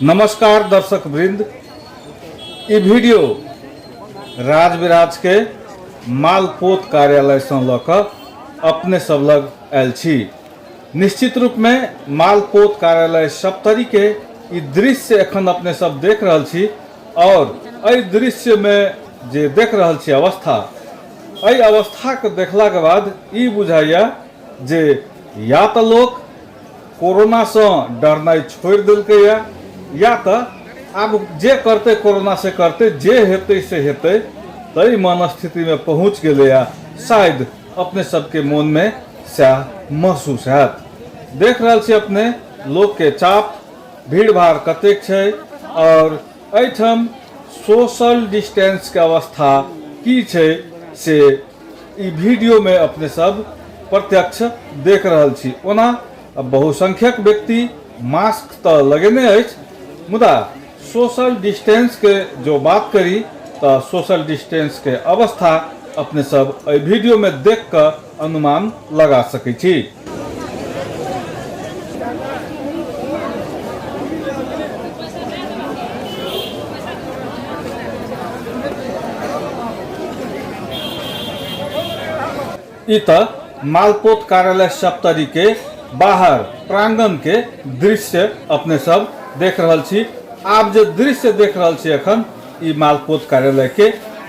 नमस्कार दर्शक वृंद, ई वीडियो राज विराज के मालपोत कार्यालय से लऽ कऽ अपने सब लग आयल छी। निश्चित रूप में मालपोत कार्यालय सप्तरी के ई दृश्य एखन अपने सब देख रहल छी और एहि दृश्य में जे देख रहल छी अवस्था, एहि अवस्था के देखला के बाद ई बुझाइया जे या तो लोग कोरोना से डरनाइ छोड़ दिलकै या तो अब जे करते कोरोना से करते, जे हेतै से हेतै, तई मनस्थिति में पहुँच गेलै या शायद अपने सबके मन में सएह महसूस हैत। देख रहल छी अपने लोग के चाप, भीड़ भाड़ कतेक छै और एहिठाम सोशल डिस्टेंस के अवस्था की छै से ई वीडियो में अपने सब प्रत्यक्ष देख रहल छी। ओना बहुसंख्यक व्यक्ति मास्क तो लगेने अछि, मुदा सोशल डिस्टेंस के जो बात करी तो सोशल डिस्टेंस के अवस्था अपने सब एहि वीडियो में देख कर अनुमान लगा सकै छी। ई तो मालपोत कार्यालय सप्तरी के बाहर प्रांगण के दृश्य अपने सब देख रहल छी। आप जो दृश्य देख रहल छी अखन, ई मालपोत कार्यालय के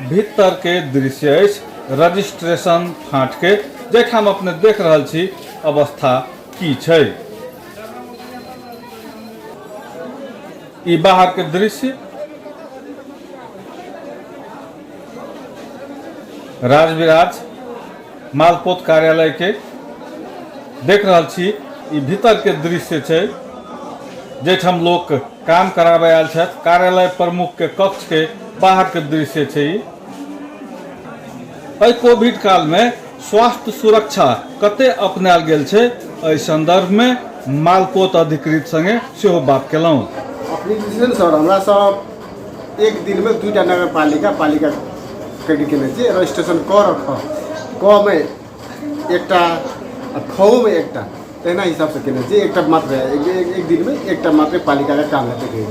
भीतर के दृश्य अछि, रजिस्ट्रेशन फाँट के, जैठाम अपने देख रहल छी अवस्था की छै। ई बाहर के दृश्य राज विराज मालपोत कार्यालय के देख रहल छी। ई भीतर के दृश्य छै, जेठाम लोग काम कराबे आयल छथि। कार्यालय प्रमुख के कक्ष के बाहर के दृश्य छै। एहि कोविड काल में स्वास्थ्य सुरक्षा कते अपनायल गेल छै, एहि संदर्भ में मालपोत अधिकृत संगे सेहो बात केलहुँ। अपनी जे छै सर, हमरा सब एक दिन में 2टा नगर पालिका कटि केने छी। रजिस्ट्रेशन क रख क में एकटा ख में एकटा एना हिसाब से केने छी। एकटा मात्र एक दिन में एकटा मात्र पालिका का काम हेतै,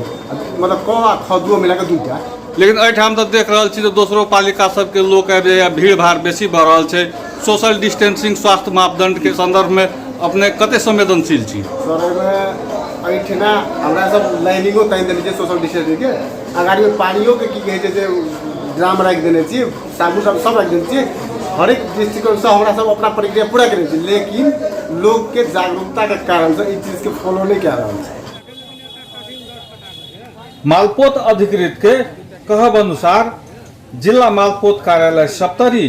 मतलब क आ ख दुओ मिला के 2टा। लेकिन एहिठाम तो देख रहल छी तो दोसरो पालिका सबके लोक आबि जाइए, भीड़ भाड़ बेसी भऽ रहल छै। सोशल डिस्टेंसिंग स्वास्थ्य मापदंड के संदर्भ में अपने कते संवेदनशील छी सर? एहिठिना हमरा सब लाइनिंगो तानि देने छियै सोशल डिस्टेंसिंग के। अगाड़ी में पानियो के की कहै छै जे ड्राम राखि देने छियै, साबुन सब राखि देने छियै। हर एक दृष्टिकोण से हमरा सब अपना प्रक्रिया पूरा करै छी, लेकिन लोग के जागरूकता के कारण से इस चीज के फॉलो नहीं कऽ रहल छै। मालपोत अधिकृत के कहब अनुसार जिला मालपोत कार्यालय सप्तरी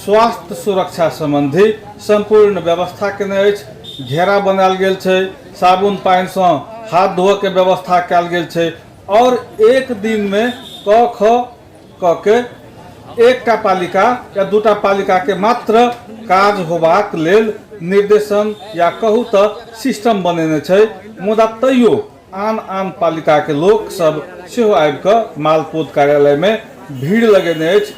स्वास्थ्य सुरक्षा संबंधी संपूर्ण व्यवस्था केने अछि। घेरा बनायल गेल छै, साबुन पानि से हाथ धोए के व्यवस्था कयल गेल छै और एक दिन में क के एकटा पालिका या 2टा पालिका के मात्र काज होबाक लेल निर्देशन या कहू तो सिस्टम बनेने छै। मुदा तैयो आन पालिका के लोक सब सेहो आबि कऽ मालपोत कार्यालय में भीड़ लगेने अछि।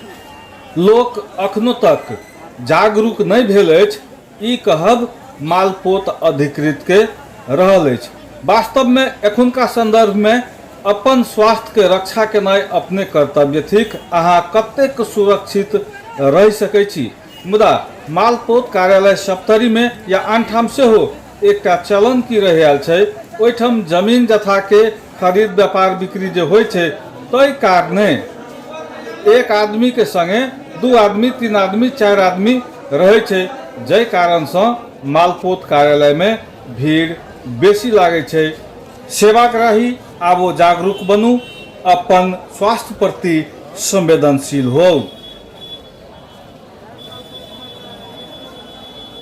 लोक अखनो तक जागरूक नहीं भेल अछि, ई कहब मालपोत अधिकृत के रहल अछि। वास्तव में एखुनका संदर्भ में अपन स्वास्थ्य के रक्षा केनाइ अपने कर्तव्य थिक। अहाँ कतेक सुरक्षित रह सकै छी, मुदा मालपोत कार्यालय सप्तरी में या आनठाम सेहो एकटा चलन की रहि आयल छै। ओहिठाम जमीन जथा के खरीद व्यापार बिक्री जे होइ छै, ताहि कारणे एक आदमी के संगे 2 आदमी, 3 आदमी, 4 आदमी रहै छै, जै कारण से मालपोत कार्यालय में भीड़ बेसी लागै छै। सेवाग्राही आबो जागरूक बनू, अपन स्वास्थ्य प्रति संवेदनशील हो।